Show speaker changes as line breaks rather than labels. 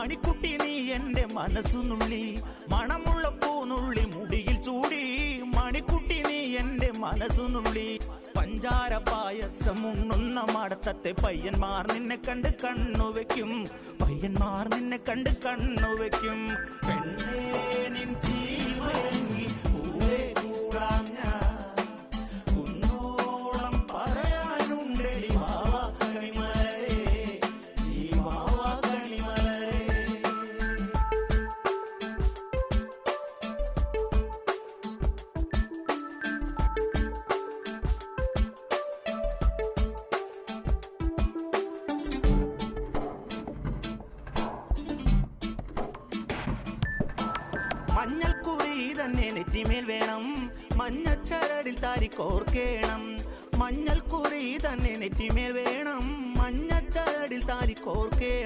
മണിക്കുട്ടി നീ എന്റെ മനസ്സുനുള്ളി, മണമുള്ള പൂനുള്ളി മുടിയിൽ ചൂടി. മണിക്കുട്ടി നീ എന്റെ മനസ്സുനുള്ളി, പഞ്ചാര പായസം ഉണ്ണുന്ന മടത്തത്തെ പയ്യന്മാർ നിന്നെ കണ്ട് കണ്ണുവെക്കും, പയ്യന്മാർ നിന്നെ കണ്ട് കണ്ണുവെക്കും. പെണ്ണേ നിൻ ചീമയങ്ങി പൂവേ കൂടാം ഞാൻ, കുന്നോളം പറയാനുണ്ടെടി വാവാ കണിമലരേ, ഈ വാവാ കണിമലരേ. മഞ്ഞൾക്കുറി തന്നെ നെറ്റിമേൽ വേണം, മഞ്ഞച്ചരടിൽ താരി കോർക്കേണം. മഞ്ഞൾക്കുറി തന്നെ നെറ്റിമേൽ വേണം, മഞ്ഞച്ചരടിൽ താരി കോർക്കേണം.